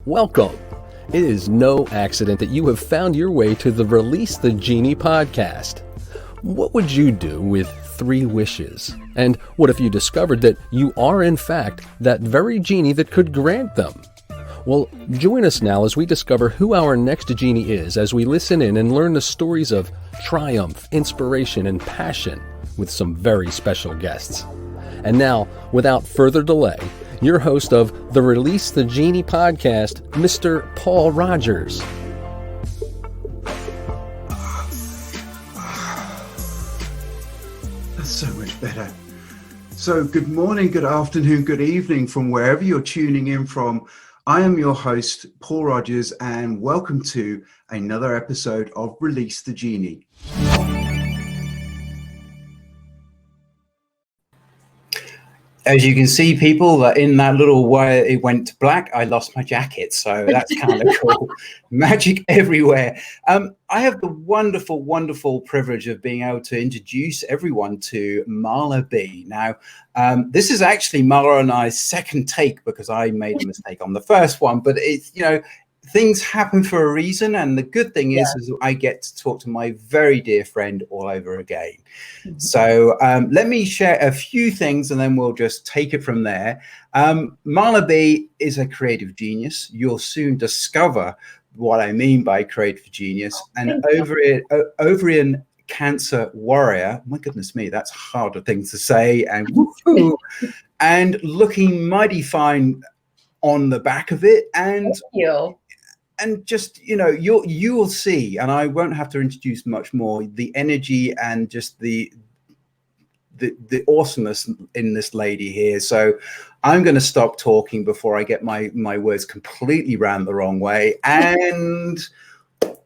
Welcome. It is no accident that you have found your way to the Release the Genie podcast. What would you do with 3 wishes? And what if you discovered that you are in fact that very genie that could grant them? Well, join us now as we discover who our next genie is as we listen in and learn the stories of triumph, inspiration, and passion with some very special guests. And now, without further delay, your host of the Release the Genie podcast, Mr. Paul Rogers. That's so much better. So good morning, good afternoon, good evening from wherever you're tuning in from. I am your host, Paul Rogers, and welcome to another episode of Release the Genie. As you can see, people, in that little wire it went to black, I lost my jacket. So that's kind of cool. Magic everywhere. I have the wonderful, wonderful privilege of being able to introduce everyone to Marla B. Now, this is actually Marla and I's second take because I made a mistake on the first one. But it's, things happen for a reason. And the good thing is I get to talk to my very dear friend all over again. So let me share a few things and then we'll just take it from there. Marla B is a creative genius. You'll soon discover what I mean by creative genius. And ovarian cancer warrior, my goodness me, that's harder things to say. And woohoo, and looking mighty fine on the back of it. And thank you. And just, you will see, and I won't have to introduce much more, the energy and just the awesomeness in this lady here. So I'm going to stop talking before I get my words completely round the wrong way. And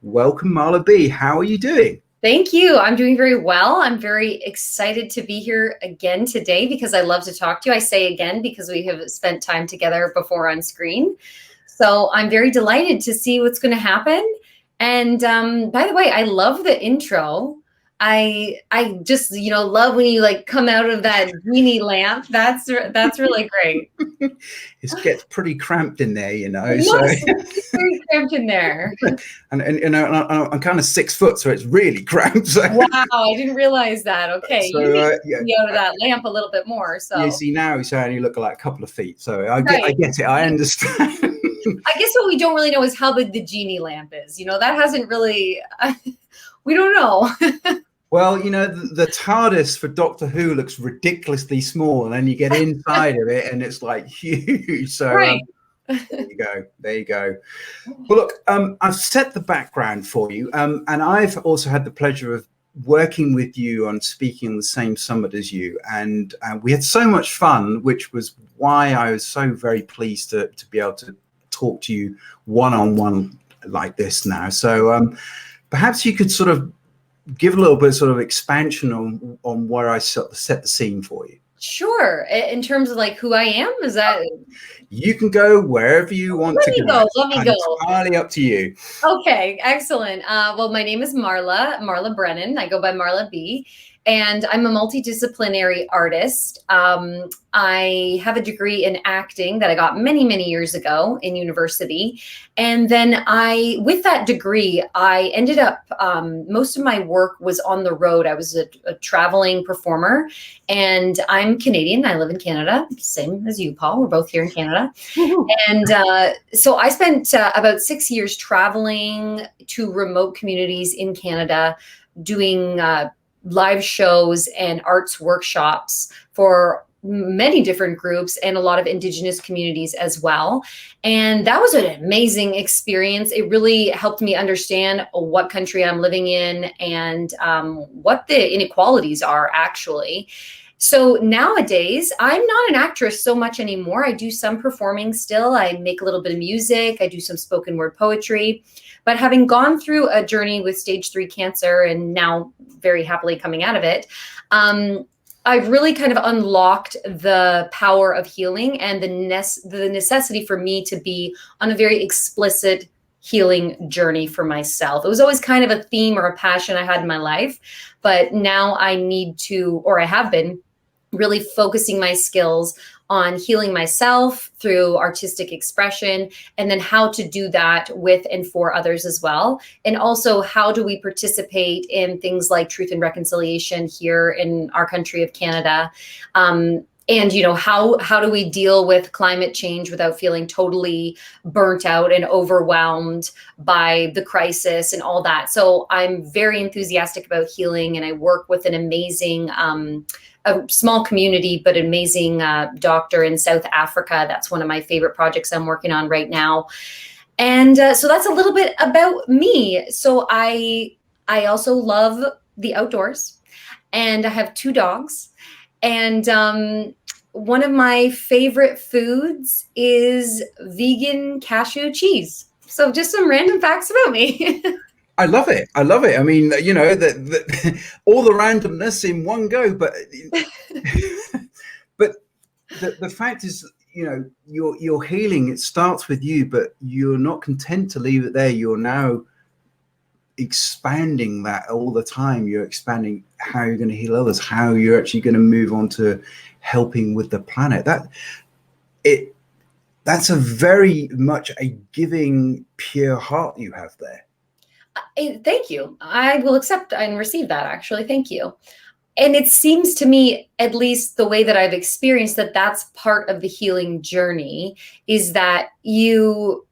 welcome, Marla B. How are you doing? Thank you. I'm doing very well. I'm very excited to be here again today because I love to talk to you. I say again because we have spent time together before on screen. So I'm very delighted to see what's going to happen. And by the way, I love the intro. I just, love when you come out of that genie lamp. That's really great. It gets pretty cramped in there, Yes, so it's very cramped in there. and I'm kind of 6 foot, so it's really cramped. So. Wow, I didn't realize that. Okay, so, you need to be out of that lamp a little bit more. So you see now, you only look like a couple of feet. So I get it. I understand. I guess what we don't really know is how big the genie lamp is. That hasn't really. We don't know. Well, the TARDIS for Doctor Who looks ridiculously small, and then you get inside of it, and it's like huge. So right. There you go. Well, look, I've set the background for you, and I've also had the pleasure of working with you on speaking on the same summit as you, and we had so much fun, which was why I was so very pleased to be able to talk to you one-on-one like this now. So perhaps you could sort of give a little bit of sort of expansion on where I set the scene for you. Sure. In terms of who I am, is that? You can go wherever you want to go. Let me go. Entirely up to you. Okay, excellent. Well, my name is Marla Brennan. I go by Marla B. And I'm a multidisciplinary artist. I have a degree in acting that I got many, many years ago in university. And then with that degree, I ended up, most of my work was on the road. I was a traveling performer, and I'm Canadian. I live in Canada, same as you, Paul. We're both here in Canada. And so I spent about 6 years traveling to remote communities in Canada, doing live shows and arts workshops for many different groups and a lot of Indigenous communities as well. And that was an amazing experience. It really helped me understand what country I'm living in and what the inequalities are actually. So nowadays, I'm not an actress so much anymore. I do some performing still. I make a little bit of music. I do some spoken word poetry. But having gone through a journey with stage 3 cancer and now very happily coming out of it, I've really kind of unlocked the power of healing and the necessity for me to be on a very explicit healing journey for myself. It was always kind of a theme or a passion I had in my life, but now I need to, or I have been, really focusing my skills on healing myself through artistic expression, and then how to do that with and for others as well. And also, how do we participate in things like truth and reconciliation here in our country of Canada? And how do we deal with climate change without feeling totally burnt out and overwhelmed by the crisis and all that? So I'm very enthusiastic about healing, and I work with an amazing a small community, but an amazing doctor in South Africa. That's one of my favorite projects I'm working on right now. And so that's a little bit about me. So I also love the outdoors, and I have 2 dogs. And one of my favorite foods is vegan cashew cheese. So just some random facts about me. I love it. I love it. I mean, all the randomness in one go, but but the fact is, your healing, it starts with you, but you're not content to leave it there. You're now expanding that all the time. You're expanding how you're going to heal others, how you're actually going to move on to helping with the planet. That's a very much a giving, pure heart you have there. Thank you. I will accept and receive that, actually. Thank you. And it seems to me, at least the way that I've experienced, that that's part of the healing journey, is that you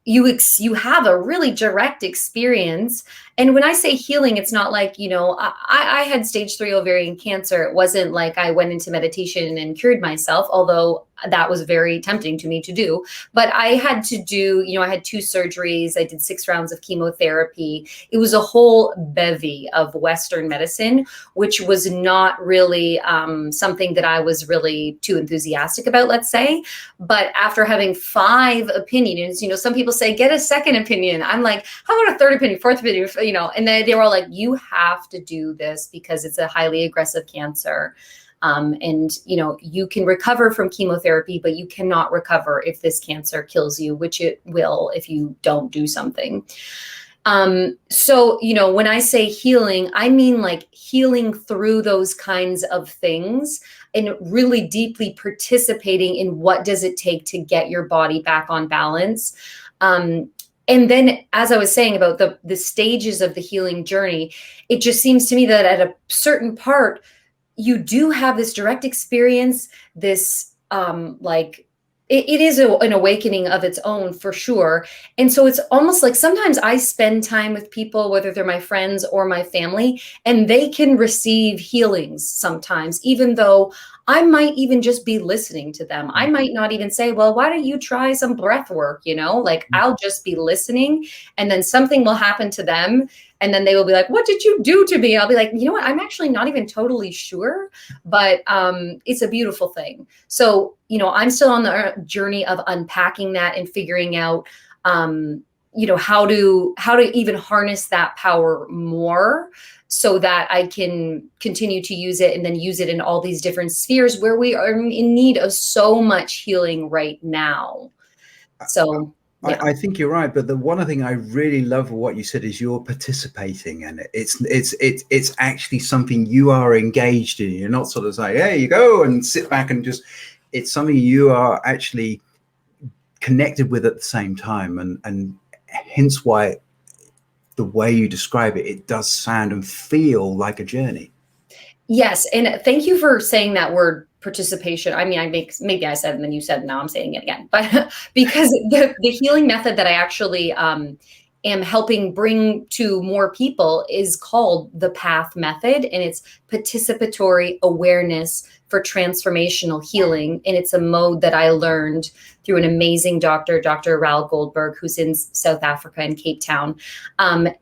have a really direct experience. And when I say healing, it's not like, I had stage 3 ovarian cancer. It wasn't like I went into meditation and cured myself, although that was very tempting to me to do. But I had to do, I had 2 surgeries. I did 6 rounds of chemotherapy. It was a whole bevy of Western medicine, which was not really something that I was really too enthusiastic about, let's say. But after having 5 opinions, some people say, get a second opinion. I'm like, how about a 3rd opinion, 4th opinion, and they were all like, you have to do this because it's a highly aggressive cancer. And you can recover from chemotherapy, but you cannot recover if this cancer kills you, which it will if you don't do something. So, when I say healing, I mean like healing through those kinds of things and really deeply participating in what does it take to get your body back on balance. And then, as I was saying about the stages of the healing journey, it just seems to me that at a certain part, you do have this direct experience, this it is an awakening of its own, for sure. And so it's almost like sometimes I spend time with people, whether they're my friends or my family, and they can receive healings sometimes, even though I might even just be listening to them. I might not even say, well, why don't you try some breath work? I'll just be listening, and then something will happen to them. And then they will be like, what did you do to me? I'll be like, you know what? I'm actually not even totally sure, but it's a beautiful thing. So, I'm still on the journey of unpacking that and figuring out, how to even harness that power more so that I can continue to use it and then use it in all these different spheres where we are in need of so much healing right now. So yeah. I think you're right, but the one thing I really love what you said is you're participating in it. It's actually something you are engaged in. You're not sort of saying, "Hey, you go," and sit back and just. It's something you are actually connected with at the same time, and hence why the way you describe it, it does sound and feel like a journey. Yes, and thank you for saying that word, participation. I mean, maybe I said, and then you said, now I'm saying it again, but because the healing method that I actually am helping bring to more people is called the PATH method, and it's participatory awareness for transformational healing. And it's a mode that I learned through an amazing doctor, Dr. Raoul Goldberg, who's in South Africa in Cape Town. And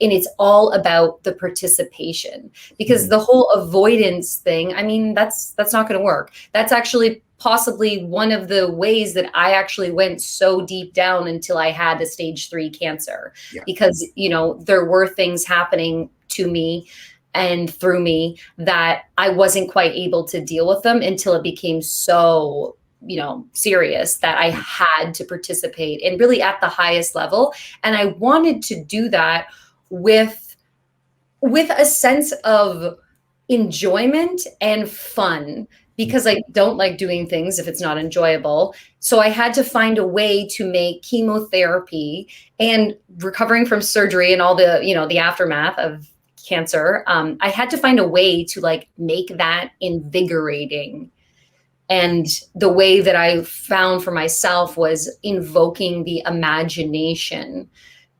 it's all about the participation, because the whole avoidance thing, I mean, that's not going to work. That's actually possibly one of the ways that I actually went so deep down until I had the stage 3 cancer, because, there were things happening to me and through me that I wasn't quite able to deal with them until it became so, serious that I had to participate, and really at the highest level. And I wanted to do that with a sense of enjoyment and fun, because I don't like doing things if it's not enjoyable. So I had to find a way to make chemotherapy and recovering from surgery and all the, the aftermath of cancer. I had to find a way to like make that invigorating. And the way that I found for myself was invoking the imagination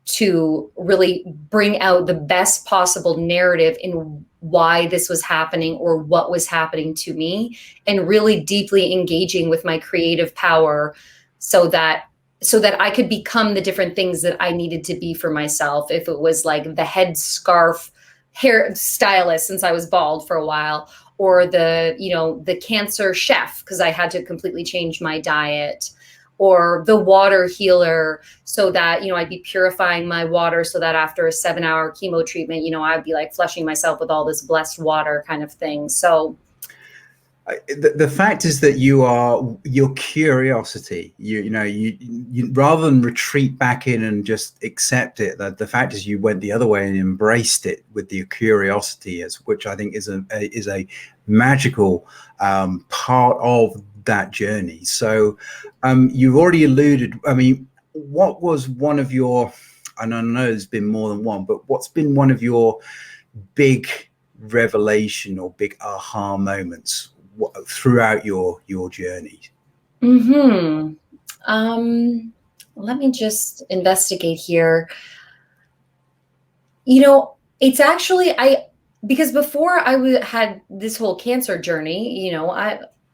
to really bring out the best possible narrative in why this was happening or what was happening to me, and really deeply engaging with my creative power so that I could become the different things that I needed to be for myself. If it was like the head scarf hair stylist, since I was bald for a while, or the cancer chef, because I had to completely change my diet, or the water healer, so that, I'd be purifying my water so that after a 7-hour chemo treatment, I'd be like flushing myself with all this blessed water kind of thing. So the fact is that your curiosity, you rather than retreat back in and just accept it, that the fact is you went the other way and embraced it with your curiosity, which I think is a magical part of that journey. So you've already alluded, I mean, what was one of your, and I know there's been more than one, but what's been one of your big revelation or big aha moments throughout your journey? Let me just investigate here. It's actually, because before I had this whole cancer journey,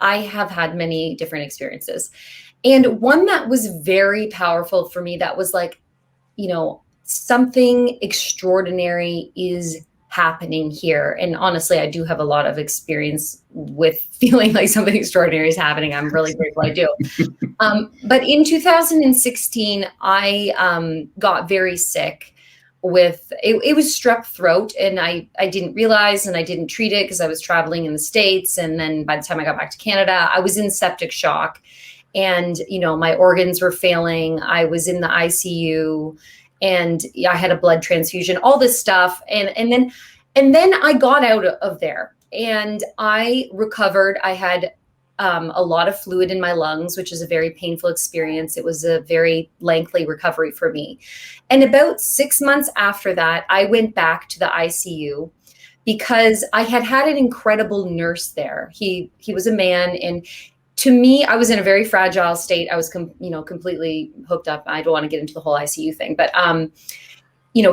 I have had many different experiences. And one that was very powerful for me, that was like, something extraordinary is happening here. And honestly, I do have a lot of experience with feeling like something extraordinary is happening. I'm really grateful I do. But in 2016, I got very sick with, it was strep throat, and I didn't realize, and I didn't treat it because I was traveling in the States. And then by the time I got back to Canada, I was in septic shock, and, my organs were failing. I was in the ICU, and I had a blood transfusion, all this stuff. And then I got out of there and I recovered. I had a lot of fluid in my lungs, which is a very painful experience. It was a very lengthy recovery for me. And about 6 months after that, I went back to the ICU because I had had an incredible nurse there. He was a man, and to me, I was in a very fragile state. I was, completely hooked up. I don't want to get into the whole ICU thing, but,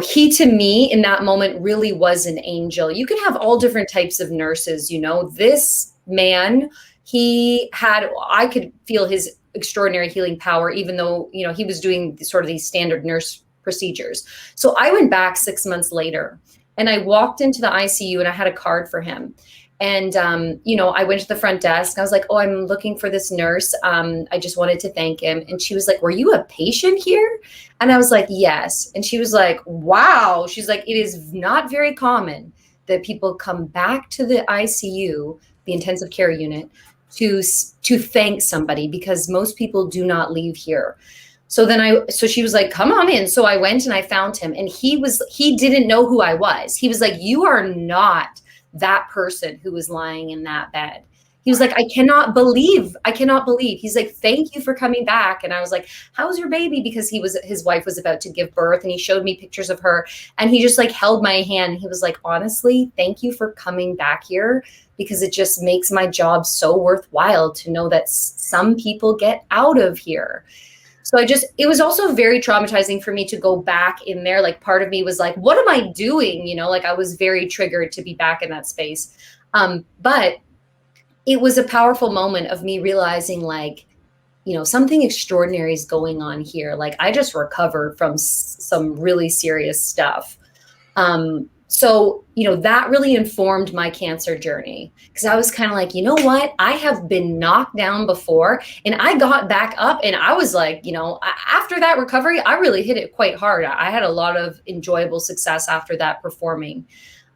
he, to me in that moment, really was an angel. You can have all different types of nurses, this man, I could feel his extraordinary healing power, even though, he was doing sort of these standard nurse procedures. So I went back 6 months later, and I walked into the ICU, and I had a card for him. And, I went to the front desk. I was like, oh, I'm looking for this nurse. I just wanted to thank him. And she was like, were you a patient here? And I was like, yes. And she was like, wow. She's like, it is not very common that people come back to the ICU, the intensive care unit, to thank somebody, because most people do not leave here. So she was like, come on in. So I went and I found him, and he didn't know who I was. He was like, you are not that person who was lying in that bed. He was like, I cannot believe. He's like, thank you for coming back. And I was like, how's your baby? Because his wife was about to give birth, and he showed me pictures of her, and he just like held my hand. He was like, honestly, thank you for coming back here, because it just makes my job so worthwhile to know that some people get out of here. So it was also very traumatizing for me to go back in there. Like, part of me was like, what am I doing? Like, I was very triggered to be back in that space. But it was a powerful moment of me realizing, like, something extraordinary is going on here. Like, I just recovered from some really serious stuff. So, that really informed my cancer journey, because I was kind of like, you know what? I have been knocked down before, and I got back up, and I was like, after that recovery, I really hit it quite hard. I had a lot of enjoyable success after that performing.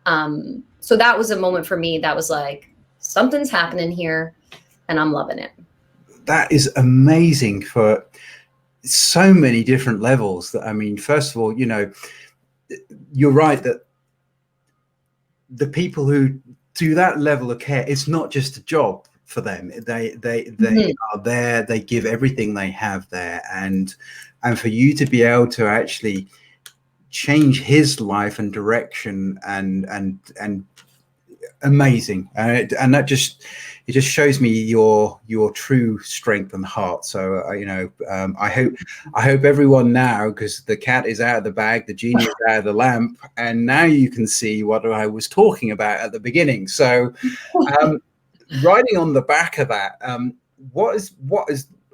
So that was a moment for me that was like, something's happening here, and I'm loving it. That is amazing for so many different levels. I mean, first of all, you're right that the people who do that level of care, it's not just a job for them. They Mhm. are there. They give everything they have there, and for you to be able to actually change his life and direction, and amazing, and that just, it just shows me your true strength and heart. So I hope everyone now, because the cat is out of the bag, the genie is out of the lamp, and now you can see what I was talking about at the beginning. So riding on the back of that, what is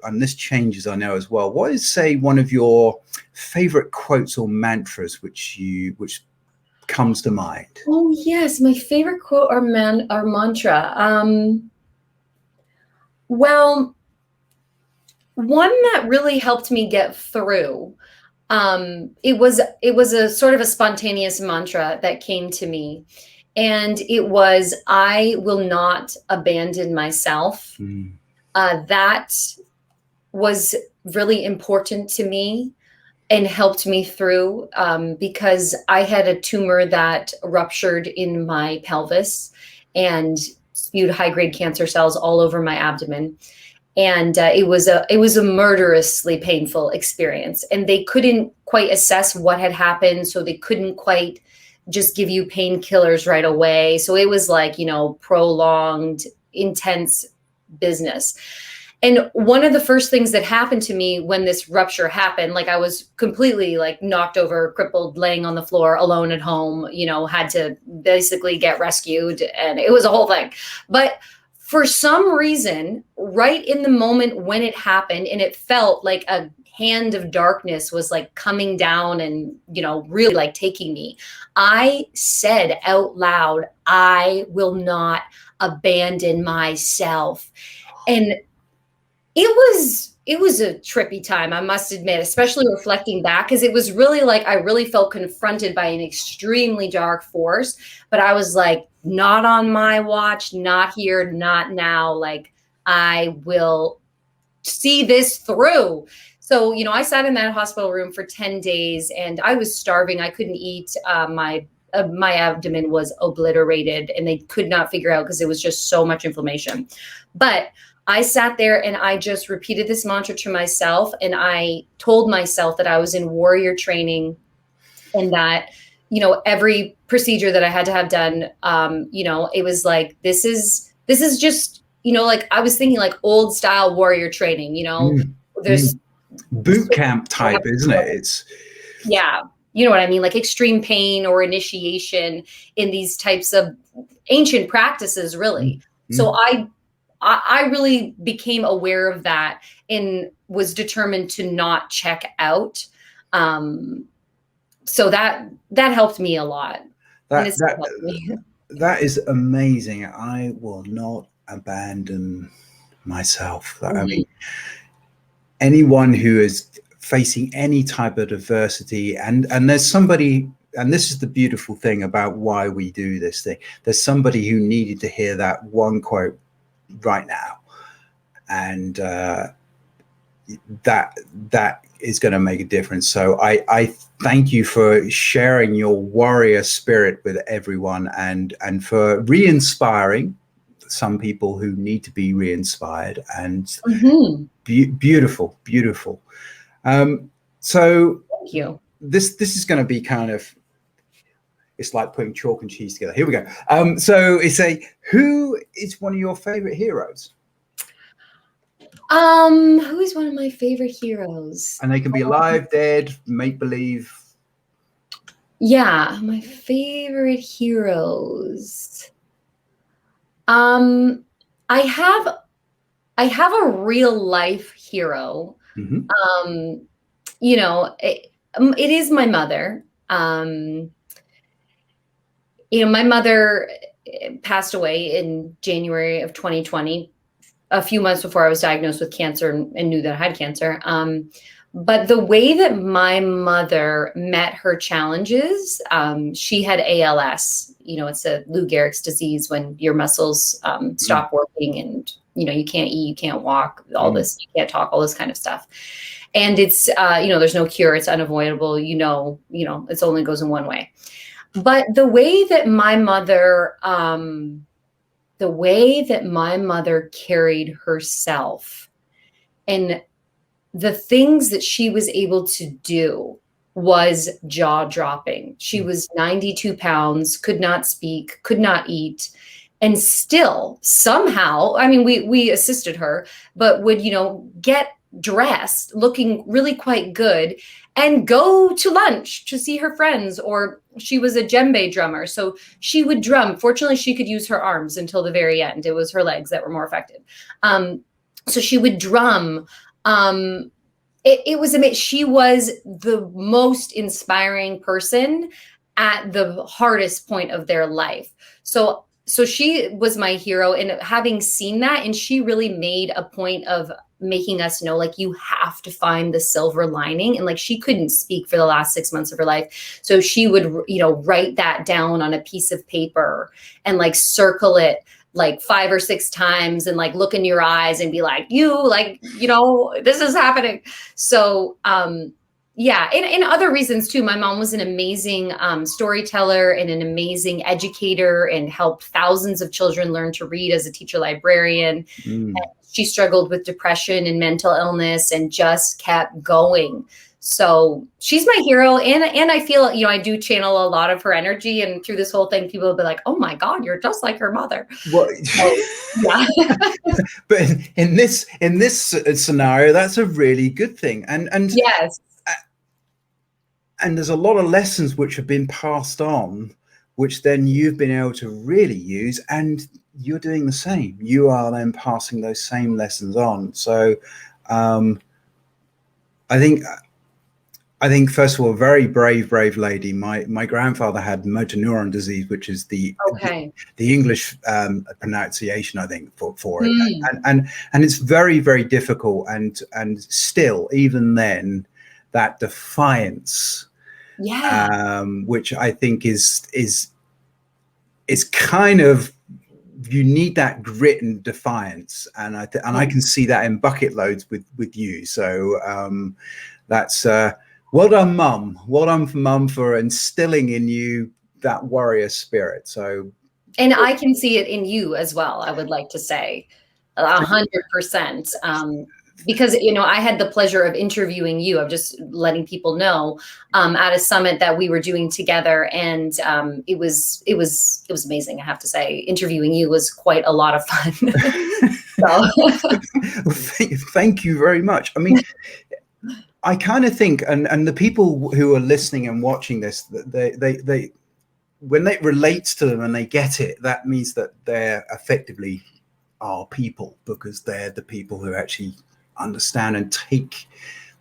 and this changes, I know, as well, what is, say, one of your favorite quotes or mantras which comes to mind? Oh yes, my favorite quote or mantra. Well, one that really helped me get through. It was a sort of a spontaneous mantra that came to me, and it was, "I will not abandon myself." Mm. That was really important to me and helped me through, because I had a tumor that ruptured in my pelvis and spewed high-grade cancer cells all over my abdomen. And it was a murderously painful experience. And they couldn't quite assess what had happened, so they couldn't quite just give you painkillers right away. So it was like, prolonged, intense business. And one of the first things that happened to me when this rupture happened, like I was completely like knocked over, crippled, laying on the floor alone at home, had to basically get rescued, and it was a whole thing. But for some reason, right in the moment when it happened, and it felt like a hand of darkness was like coming down and, really like taking me, I said out loud, "I will not abandon myself." And it was a trippy time, I must admit, especially reflecting back, because it was really like I really felt confronted by an extremely dark force. But I was like, not on my watch, not here, not now. Like, I will see this through. So, I sat in that hospital room for 10 days and I was starving. I couldn't eat. My abdomen was obliterated and they could not figure out because it was just so much inflammation. But I sat there and I just repeated this mantra to myself, and I told myself that I was in warrior training, and that, every procedure that I had to have done, it was like, this is just, like I was thinking like old style warrior training, there's Boot camp type, isn't it? It's, yeah, you know what I mean? Like extreme pain or initiation in these types of ancient practices, really. So I really became aware of that and was determined to not check out. So that helped me a lot. And that it's helped me. that is amazing. I will not abandon myself. I mean, anyone who is facing any type of adversity, and there's somebody, and this is the beautiful thing about why we do this thing, there's somebody who needed to hear that one quote right now, and that is going to make a difference. So I thank you for sharing your warrior spirit with everyone, and for re-inspiring some people who need to be re-inspired, and beautiful. So Thank you. This is going to be kind of, it's like putting chalk and cheese together. Here we go. So it's who is one of your favorite heroes? Who is one of my favorite heroes? And they can be alive, dead, make believe. Yeah, my favorite heroes. I have a real life hero. It is my mother. My mother passed away in January of 2020, a few months before I was diagnosed with cancer and knew that I had cancer. But the way that my mother met her challenges, she had ALS. It's a Lou Gehrig's disease, when your muscles stop working, and you can't eat, you can't walk, all this, you can't talk, all this kind of stuff. And it's there's no cure, it's unavoidable. It only goes in one way. But the way that my mother the way that my mother carried herself and the things that she was able to do was jaw-dropping. She was 92 pounds, could not speak, could not eat, and still somehow, I mean, we assisted her, but would, get dressed looking really quite good and go to lunch to see her friends. Or she was a djembe drummer, so she would drum. Fortunately, she could use her arms until the very end. It was her legs that were more affected. So she would drum. It was amazing. She was the most inspiring person at the hardest point of their life. So she was my hero, and having seen that, and she really made a point of making us know, like, you have to find the silver lining. And like, she couldn't speak for the last 6 months of her life. So she would, write that down on a piece of paper and like circle it like 5 or 6 times and like look in your eyes and be like, this is happening. So, yeah. And other reasons too. My mom was an amazing storyteller and an amazing educator and helped thousands of children learn to read as a teacher librarian. And she struggled with depression and mental illness and just kept going. So she's my hero. And I feel, I do channel a lot of her energy. And through this whole thing, people will be like, oh my God, you're just like her mother. Well, so, yeah. But in this scenario, that's a really good thing. And yes. And there's a lot of lessons which have been passed on, which then you've been able to really use, and you're doing the same. You are then passing those same lessons on. So I think first of all, very brave lady. My grandfather had motor neuron disease, which is the English pronunciation, I think, for it. And it's very, very difficult. And still, even then, that defiance, which I think is kind of, you need that grit and defiance, and I can see that in bucket loads with you. So that's well done, Mum. Well done for Mum for instilling in you that warrior spirit. So, and I can see it in you as well. I would like to say 100%. Because, I had the pleasure of interviewing you. I'm just letting people know at a summit that we were doing together. And it was amazing. I have to say, interviewing you was quite a lot of fun. Thank you very much. I mean, I kind of think, and the people who are listening and watching this, they when it relates to them and they get it, that means that they're effectively our people, because they're the people who actually understand and take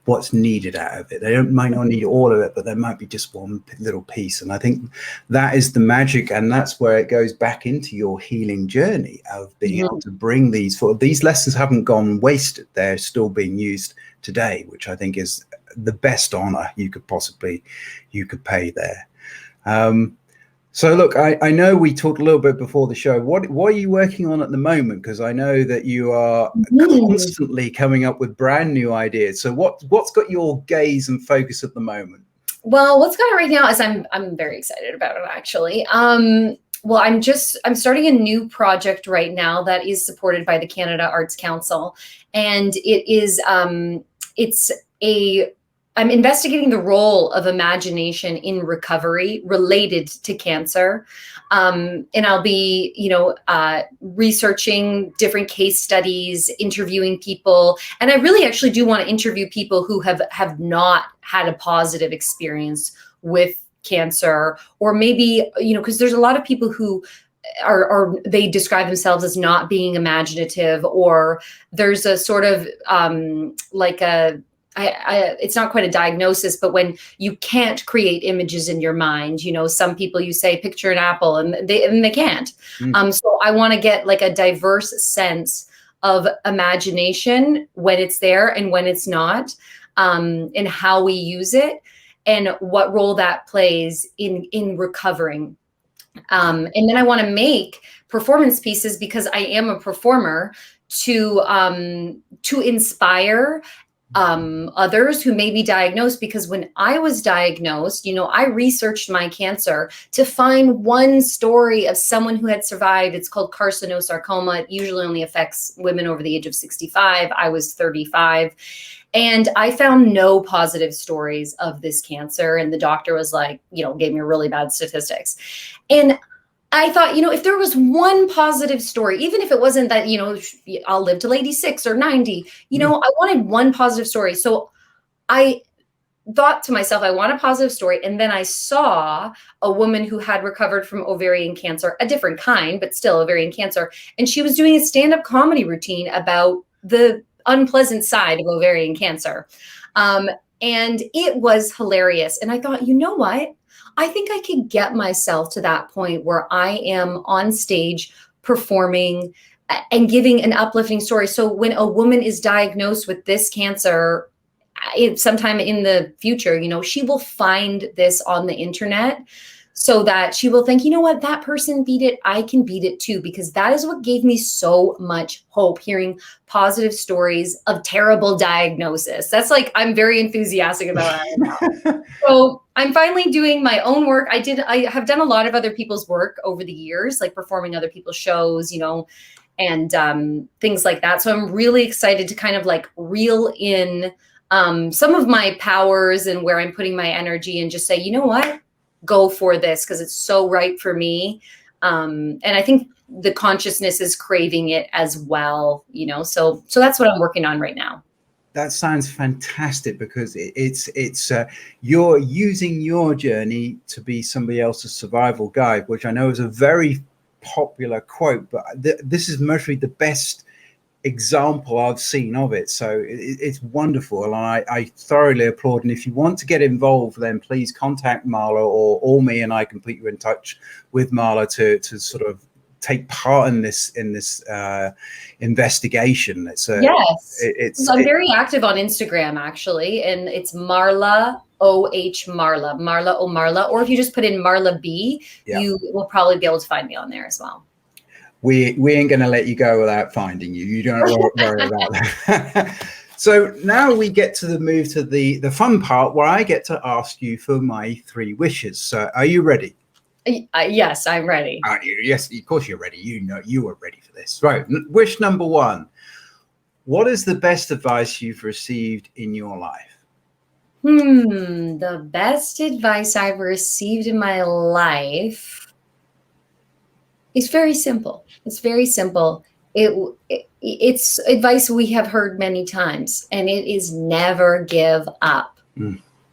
what's needed out of it. They might not need all of it, but there might be just one little piece. And I think that is the magic, and that's where it goes back into your healing journey of being able to bring these lessons haven't gone wasted. They're still being used today, which I think is the best honor you could pay there. So look, I know we talked a little bit before the show. What are you working on at the moment? Because I know that you are constantly coming up with brand new ideas. So what's got your gaze and focus at the moment? Well, what's got it right now is I'm very excited about it, actually. Well, I'm starting a new project right now that is supported by the Canada Arts Council, and it is I'm investigating the role of imagination in recovery related to cancer. And I'll be, researching different case studies, interviewing people. And I really actually do want to interview people who have not had a positive experience with cancer, or maybe, because there's a lot of people who they describe themselves as not being imaginative, or there's a sort of it's not quite a diagnosis, but when you can't create images in your mind, some people, you say, picture an apple, and they can't. So I want to get like a diverse sense of imagination when it's there and when it's not, and how we use it and what role that plays in recovering. And then I want to make performance pieces, because I am a performer, to inspire others who may be diagnosed, because when I was diagnosed, I researched my cancer to find one story of someone who had survived. It's called carcinosarcoma. It usually only affects women over the age of 65. I was 35. And I found no positive stories of this cancer. And the doctor was like, gave me really bad statistics. And I thought, if there was one positive story, even if it wasn't that, I'll live till 86 or 90, I wanted one positive story. So I thought to myself, I want a positive story. And then I saw a woman who had recovered from ovarian cancer, a different kind, but still ovarian cancer. And she was doing a stand-up comedy routine about the unpleasant side of ovarian cancer. And it was hilarious. And I thought, you know what? I think I could get myself to that point where I am on stage performing and giving an uplifting story. So when a woman is diagnosed with this cancer, sometime in the future, she will find this on the internet, so that she will think, that person beat it, I can beat it too, because that is what gave me so much hope, hearing positive stories of terrible diagnosis. That's I'm very enthusiastic about it. So I'm finally doing my own work. I have done a lot of other people's work over the years, like performing other people's shows, and things like that. So I'm really excited to kind of reel in some of my powers and where I'm putting my energy, and just say, you know what? Go for this, because it's so right for me. And I think the consciousness is craving it as well, so that's what I'm working on right now. That sounds fantastic, because it's you're using your journey to be somebody else's survival guide, which I know is a very popular quote, but this is mostly the best example I've seen of it. So it's wonderful, and I thoroughly applaud. And if you want to get involved, then please contact Marla or me, and I can put you in touch with Marla to sort of take part in this investigation. I'm very active on Instagram, actually, and it's Marla Marla, or if you just put in Marla B, you will probably be able to find me on there as well. We ain't going to let you go without finding you. You don't worry about that. So now we get to move to the fun part, where I get to ask you for my 3 wishes. So are you ready? Yes, I'm ready. Yes, of course you're ready. You are ready for this. Right. Wish number 1. What is the best advice you've received in your life? The best advice I've received in my life. It's very simple. It's very simple. It's advice we have heard many times, and it is never give up.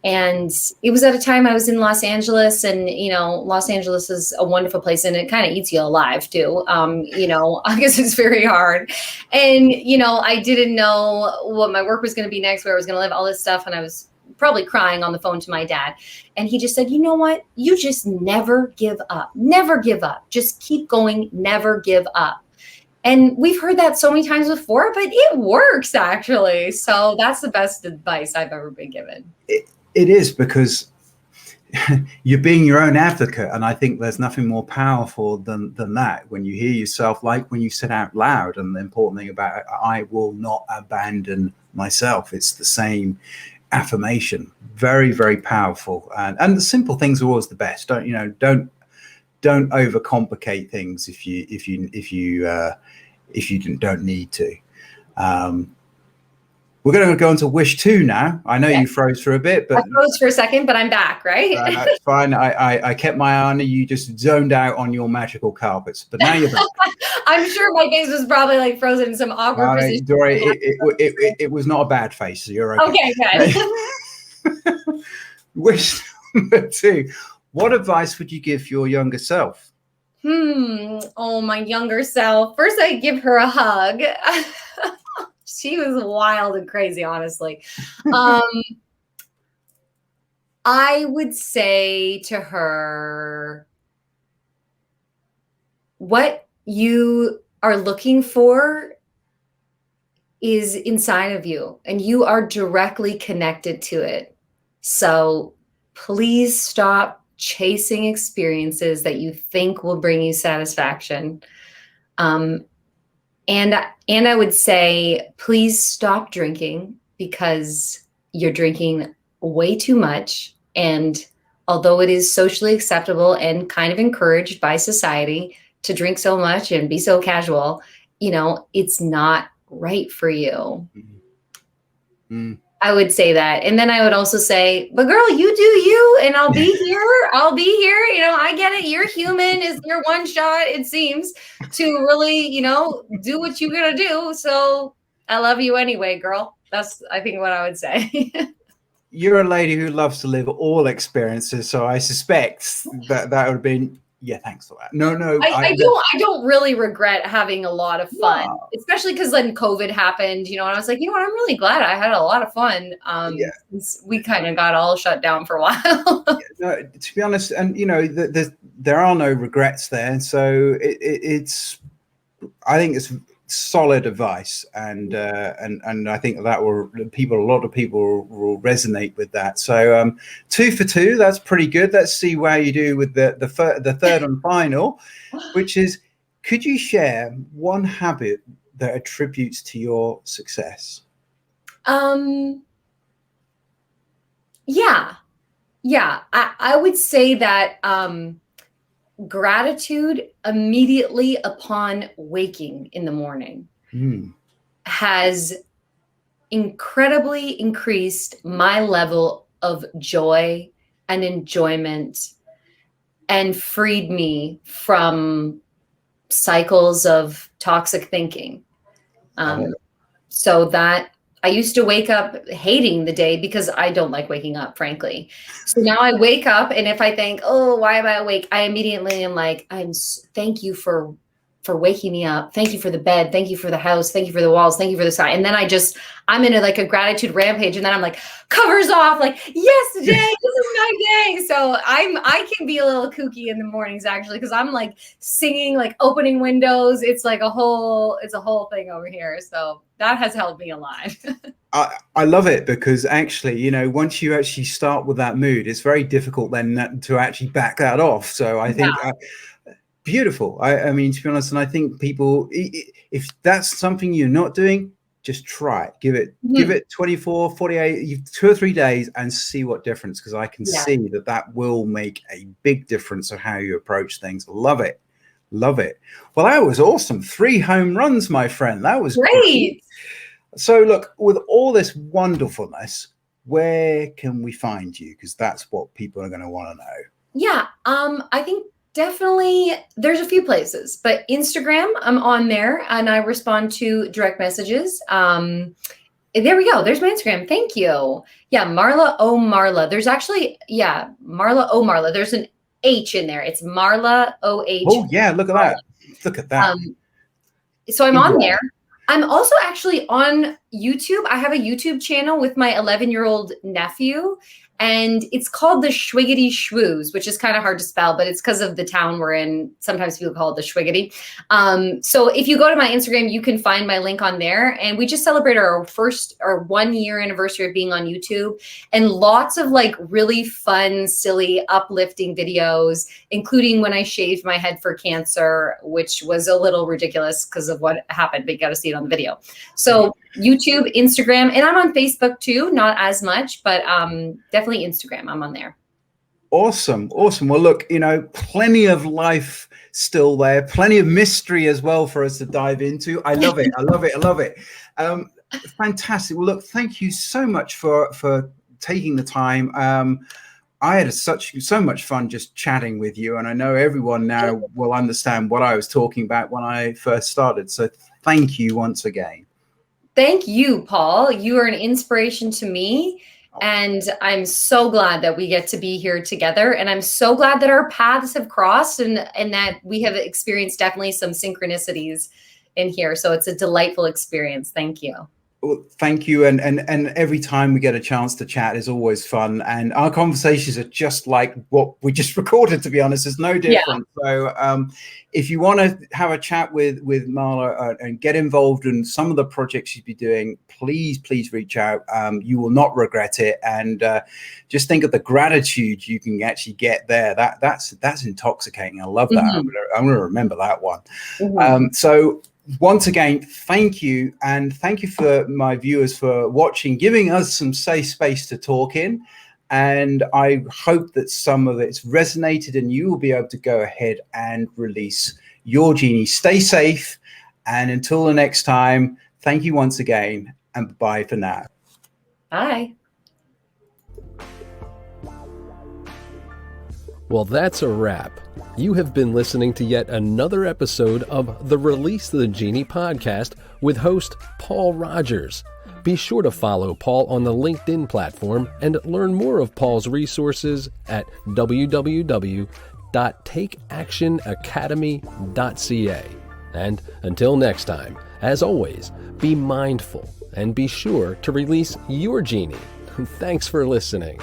And it was at a time I was in Los Angeles, and, Los Angeles is a wonderful place, and it kind of eats you alive too. I guess it's very hard. And, I didn't know what my work was going to be next, where I was going to live, all this stuff. And I was probably crying on the phone to my dad. And he just said, you know what? You just never give up. Never give up. Just keep going. Never give up. And we've heard that so many times before, but it works, actually. So that's the best advice I've ever been given. It is, because you're being your own advocate. And I think there's nothing more powerful than that, when you hear yourself, like when you said out loud. And the important thing about it, I will not abandon myself. It's the same affirmation. Very, very powerful. And the simple things are always the best. Don't overcomplicate things if you don't need to. We're going to go into wish 2 now. I know you froze for a bit, but I froze for a second, but I'm back, right? That's fine. I kept my eye on you. You just zoned out on your magical carpets, but now you're back. I'm sure my face was probably frozen in some awkward position. Dory, it was not a bad face. So you're okay. Okay, good. Wish number 2. What advice would you give your younger self? Oh, my younger self. First, I'd give her a hug. She was wild and crazy, honestly. I would say to her, what you are looking for is inside of you, and you are directly connected to it. So please stop chasing experiences that you think will bring you satisfaction. And I would say, please stop drinking because you're drinking way too much. And although it is socially acceptable and kind of encouraged by society to drink so much and be so casual, you know, it's not right for you. Mm. I would say that. And then I would also say, but girl, you do you, and I'll be here. I'll be here. You know, I get it. You're human. Is your one shot, it seems, to really, you know, do what you're going to do. So I love you anyway, girl. That's, I think, what I would say. You're a lady who loves to live all experiences. So I suspect that would have been, yeah, thanks for that. No, I don't really regret having a lot of fun, especially because then COVID happened, you know, and I was like, you know what, I'm really glad I had a lot of fun. Since we kind of got all shut down for a while. No, to be honest, and you know, there are no regrets there. So it's, I think it's solid advice, and I think that a lot of people will resonate with that. So 2 for 2, that's pretty good. Let's see how you do with the third and final, which is, could you share one habit that attributes to your success? Yeah, I would say that gratitude immediately upon waking in the morning has incredibly increased my level of joy and enjoyment and freed me from cycles of toxic thinking. So that I used to wake up hating the day because I don't like waking up, frankly. So now I wake up, and if I think, oh, why am I awake? I immediately am like, thank you for waking me up. Thank you for the bed. Thank you for the house. Thank you for the walls. Thank you for the sky. And then I'm in a gratitude rampage. And then I'm like, covers off, like, yes, Jay, this is my day. So I can be a little kooky in the mornings, actually, because I'm like singing, like opening windows. It's like a whole thing over here. So that has helped me a lot. I love it, because actually, you know, once you actually start with that mood, it's very difficult then to actually back that off. So I think beautiful. I mean, to be honest, and I think people, if that's something you're not doing, just try it. Give it 24, 48, 2 or 3 days and see what difference, because I can see that will make a big difference of how you approach things. Love it. Love it. Well, that was awesome. 3 home runs, my friend. That was great. So look, with all this wonderfulness, where can we find you? Because that's what people are going to want to know. Yeah. I think definitely there's a few places, but Instagram, I'm on there and I respond to direct messages. There we go. There's my Instagram. Thank you. Yeah. Marla O Marla. There's actually, Marla O Marla. There's an H in there. It's Marla OH. Oh yeah. Look at that. Look at that. So I'm on there. I'm also actually on YouTube. I have a YouTube channel with my 11-year-old nephew, and it's called the Schwiggity Schwooze, which is kind of hard to spell, but it's because of the town we're in. Sometimes people call it the Schwiggity. So if you go to my Instagram, you can find my link on there. And we just celebrated our 1-year anniversary of being on YouTube, and lots of like really fun, silly, uplifting videos, including when I shaved my head for cancer, which was a little ridiculous because of what happened, but you got to see it on the video. So YouTube, Instagram, and I'm on Facebook too, not as much, but definitely Instagram. I'm on there. Awesome. Awesome. Well, look, you know, plenty of life still there, plenty of mystery as well for us to dive into. I love it. I love it. I love it. Fantastic. Well, look, thank you so much for taking the time. I had so much fun just chatting with you, and I know everyone now will understand what I was talking about when I first started. So thank you once again. Thank you, Paul. You are an inspiration to me, and I'm so glad that we get to be here together. And I'm so glad that our paths have crossed and that we have experienced definitely some synchronicities in here. So it's a delightful experience. Thank you. Well, thank you. And every time we get a chance to chat is always fun. And our conversations are just like what we just recorded, to be honest. It's no different. Yeah. So if you want to have a chat with Marla and get involved in some of the projects she'd be doing, please reach out. You will not regret it. And just think of the gratitude you can actually get there. That's intoxicating. I love that. I'm going to remember that one. So once again, thank you. And thank you for my viewers for watching, giving us some safe space to talk in. And I hope that some of it's resonated and you will be able to go ahead and release your genie. Stay safe. And until the next time, thank you once again and bye for now. Bye. Well, that's a wrap. You have been listening to yet another episode of the Release the Genie podcast with host Paul Rogers. Be sure to follow Paul on the LinkedIn platform and learn more of Paul's resources at www.takeactionacademy.ca. And until next time, as always, be mindful and be sure to release your genie. Thanks for listening.